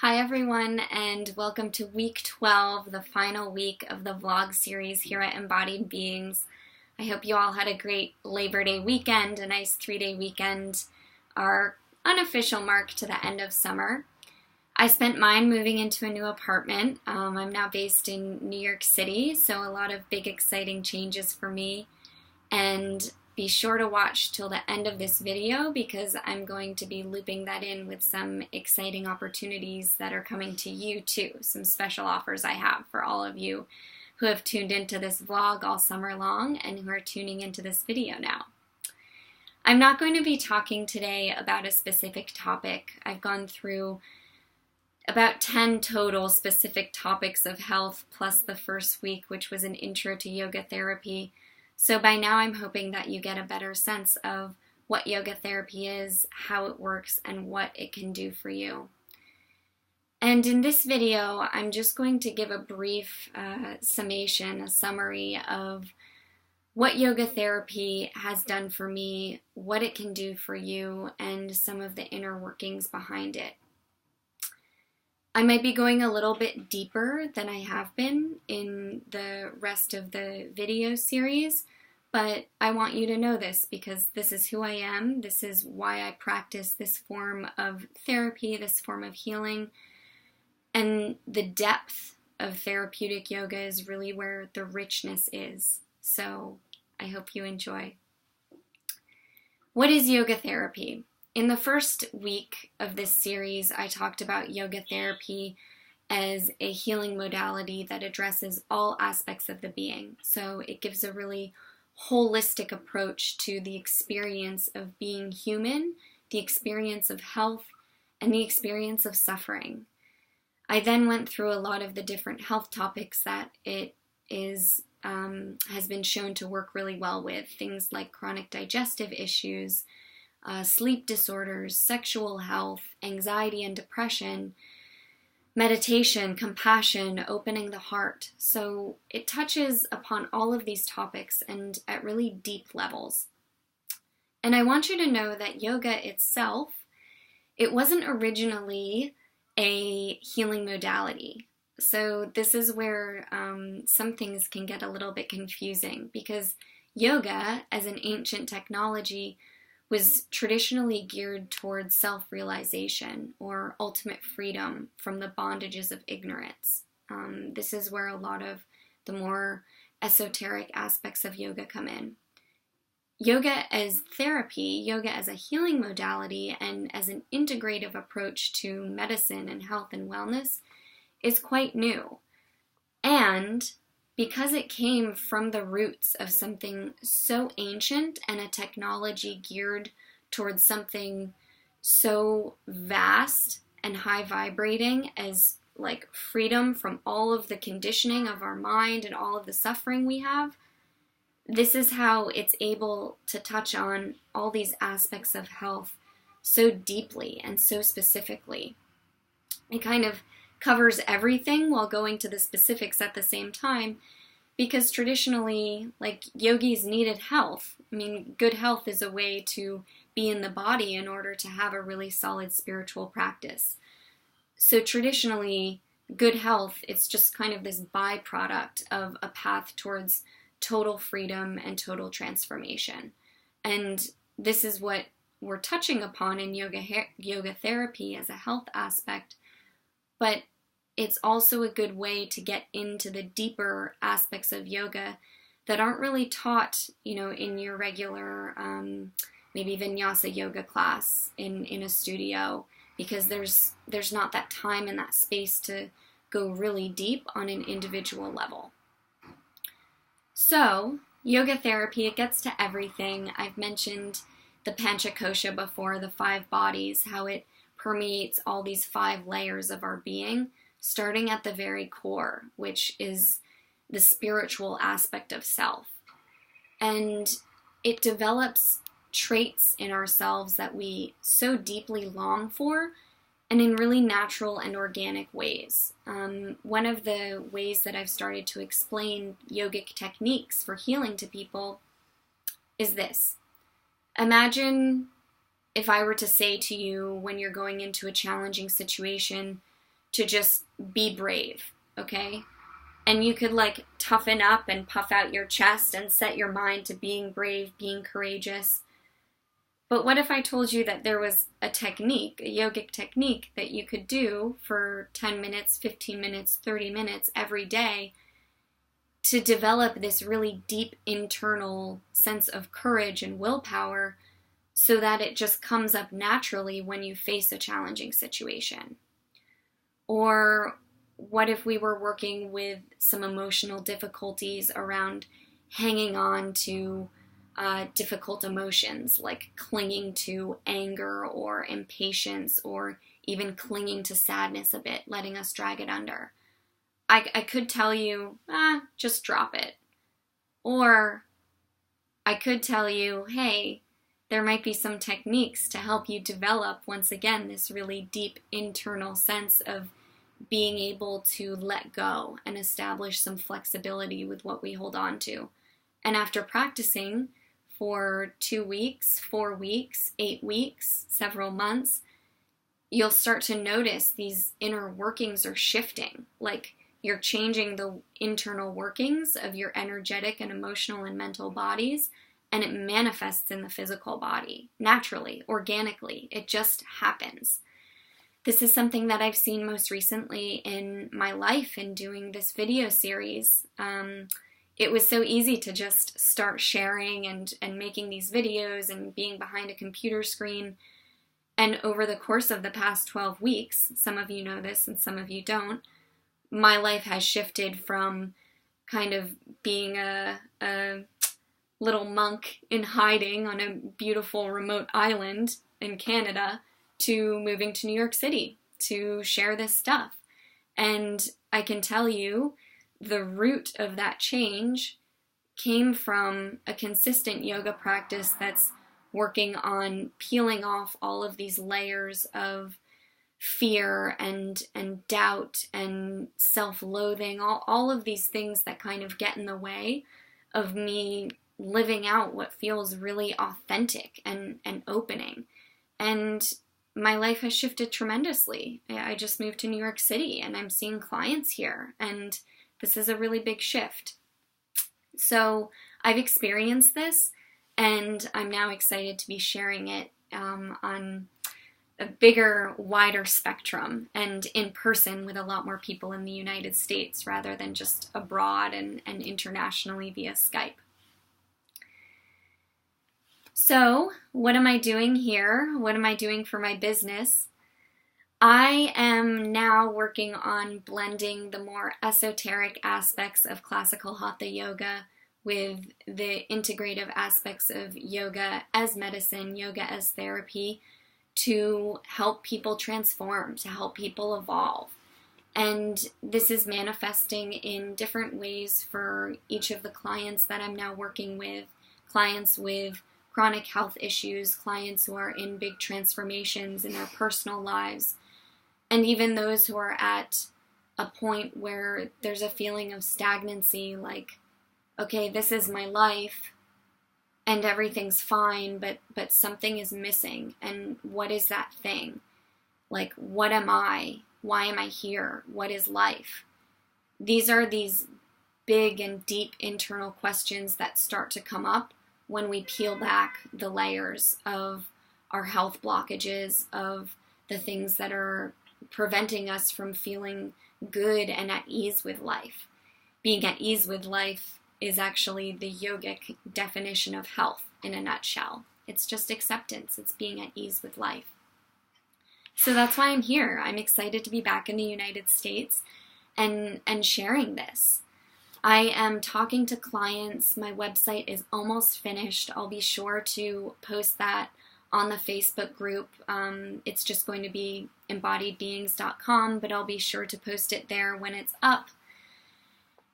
Hi everyone, and welcome to week 12, the final week of the vlog series here at Embodied Beings. I hope you all had a great Labor Day weekend, a nice 3-day weekend, our unofficial mark to the end of summer. I spent mine moving into a new apartment. I'm now based in New York City, so a lot of big exciting changes for me. And be sure to watch till the end of this video because I'm going to be looping that in with some exciting opportunities that are coming to you too. Some special offers I have for all of you who have tuned into this vlog all summer long and who are tuning into this video now. I'm not going to be talking today about a specific topic. I've gone through about 10 total specific topics of health plus the first week, which was an intro to yoga therapy. So by now I'm hoping that you get a better sense of what yoga therapy is, how it works, and what it can do for you. And in this video, I'm just going to give a brief summation, a summary of what yoga therapy has done for me, what it can do for you, and some of the inner workings behind it. I might be going a little bit deeper than I have been in the rest of the video series, but I want you to know this because this is who I am. This is why I practice this form of therapy, this form of healing, and the depth of therapeutic yoga is really where the richness is. So I hope you enjoy. What is yoga therapy? In the first week of this series, I talked about yoga therapy as a healing modality that addresses all aspects of the being. So it gives a really holistic approach to the experience of being human, the experience of health, and the experience of suffering. I then went through a lot of the different health topics that it has been shown to work really well with, things like chronic digestive issues, sleep disorders, sexual health, anxiety and depression, meditation, compassion, opening the heart. So it touches upon all of these topics and at really deep levels. And I want you to know that yoga itself, it wasn't originally a healing modality. So this is where some things can get a little bit confusing because yoga as an ancient technology was traditionally geared towards self-realization or ultimate freedom from the bondages of ignorance. This is where a lot of the more esoteric aspects of yoga come in. Yoga as therapy, yoga as a healing modality, and as an integrative approach to medicine and health and wellness is quite new. And because it came from the roots of something so ancient and a technology geared towards something so vast and high vibrating as like freedom from all of the conditioning of our mind and all of the suffering we have, this is how it's able to touch on all these aspects of health so deeply and so specifically. It kind of covers everything while going to the specifics at the same time because traditionally, like, yogis needed health. I mean, good health is a way to be in the body in order to have a really solid spiritual practice. So traditionally, good health, it's just kind of this byproduct of a path towards total freedom and total transformation. And this is what we're touching upon in yoga therapy as a health aspect, but it's also a good way to get into the deeper aspects of yoga that aren't really taught, in your regular, maybe vinyasa yoga class in a studio, because there's not that time and that space to go really deep on an individual level. So, yoga therapy, it gets to everything. I've mentioned the Panchakosha before, the 5 bodies, how it permeates all these 5 layers of our being, starting at the very core, which is the spiritual aspect of self. And it develops traits in ourselves that we so deeply long for, and in really natural and organic ways. One of the ways that I've started to explain yogic techniques for healing to people is this. Imagine if I were to say to you when you're going into a challenging situation, to just be brave, okay? And you could like toughen up and puff out your chest and set your mind to being brave, being courageous. But what if I told you that there was a technique, a yogic technique that you could do for 10 minutes, 15 minutes, 30 minutes every day to develop this really deep internal sense of courage and willpower so that it just comes up naturally when you face a challenging situation? Or what if we were working with some emotional difficulties around hanging on to difficult emotions, like clinging to anger or impatience, or even clinging to sadness a bit, letting us drag it under? I could tell you, just drop it. Or I could tell you, hey, there might be some techniques to help you develop, once again, this really deep internal sense of being able to let go and establish some flexibility with what we hold on to. And after practicing for 2 weeks, 4 weeks, 8 weeks, several months, you'll start to notice these inner workings are shifting. Like you're changing the internal workings of your energetic and emotional and mental bodies, and it manifests in the physical body naturally, organically. It just happens. This is something that I've seen most recently in my life in doing this video series. It was so easy to just start sharing and making these videos and being behind a computer screen. And over the course of the past 12 weeks, some of you know this and some of you don't, my life has shifted from kind of being a little monk in hiding on a beautiful remote island in Canada to moving to New York City to share this stuff. And I can tell you the root of that change came from a consistent yoga practice that's working on peeling off all of these layers of fear and doubt and self-loathing, all of these things that kind of get in the way of me living out what feels really authentic and opening. And my life has shifted tremendously. I just moved to New York City and I'm seeing clients here, and this is a really big shift. So I've experienced this, and I'm now excited to be sharing it on a bigger, wider spectrum and in person with a lot more people in the United States rather than just abroad and internationally via Skype. So, what am I doing here? What am I doing for my business? I am now working on blending the more esoteric aspects of classical Hatha yoga with the integrative aspects of yoga as medicine, yoga as therapy, to help people transform, to help people evolve. And this is manifesting in different ways for each of the clients that I'm now working with, clients with chronic health issues, clients who are in big transformations in their personal lives, and even those who are at a point where there's a feeling of stagnancy, like, okay, this is my life and everything's fine, but something is missing. And what is that thing? Like, what am I? Why am I here? What is life? These are these big and deep internal questions that start to come up when we peel back the layers of our health blockages, of the things that are preventing us from feeling good and at ease with life. Being at ease with life is actually the yogic definition of health in a nutshell. It's just acceptance. It's being at ease with life. So that's why I'm here. I'm excited to be back in the United States and sharing this. I am talking to clients. My website is almost finished. I'll be sure to post that on the Facebook group. It's just going to be embodiedbeings.com, but I'll be sure to post it there when it's up.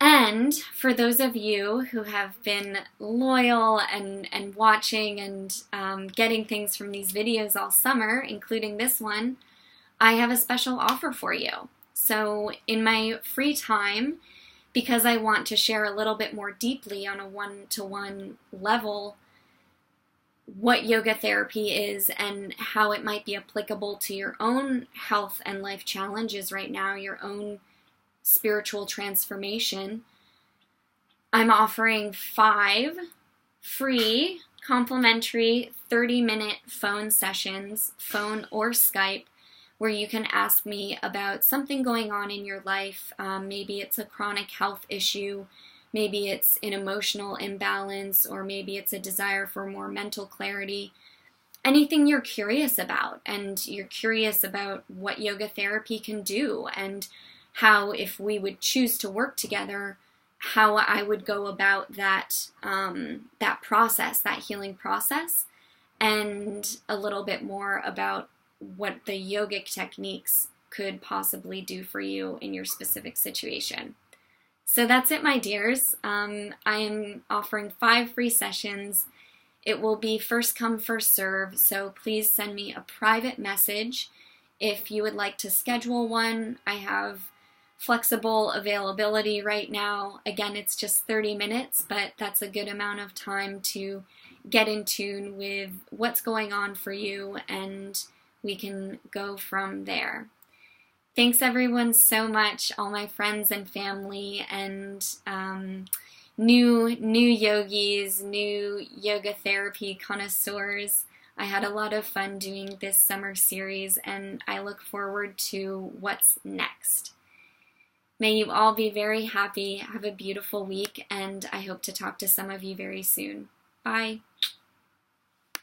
And for those of you who have been loyal and watching and getting things from these videos all summer, including this one, I have a special offer for you. So in my free time, because I want to share a little bit more deeply on a one-to-one level, what yoga therapy is and how it might be applicable to your own health and life challenges right now, your own spiritual transformation, I'm offering 5 free complimentary 30-minute phone sessions, phone or Skype, where you can ask me about something going on in your life. Maybe it's a chronic health issue, maybe it's an emotional imbalance, or maybe it's a desire for more mental clarity. Anything you're curious about, and you're curious about what yoga therapy can do, and how, if we would choose to work together, how I would go about that that process, that healing process, and a little bit more about what the yogic techniques could possibly do for you in your specific situation. So that's it, my dears. I am offering 5 free sessions. It will be first come, first serve, so please send me a private message if you would like to schedule one. I have flexible availability right now. Again, it's just 30 minutes, but that's a good amount of time to get in tune with what's going on for you, and we can go from there. Thanks everyone so much, all my friends and family, and new yogis, new yoga therapy connoisseurs. I had a lot of fun doing this summer series, and I look forward to what's next. May you all be very happy, have a beautiful week, and I hope to talk to some of you very soon. Bye.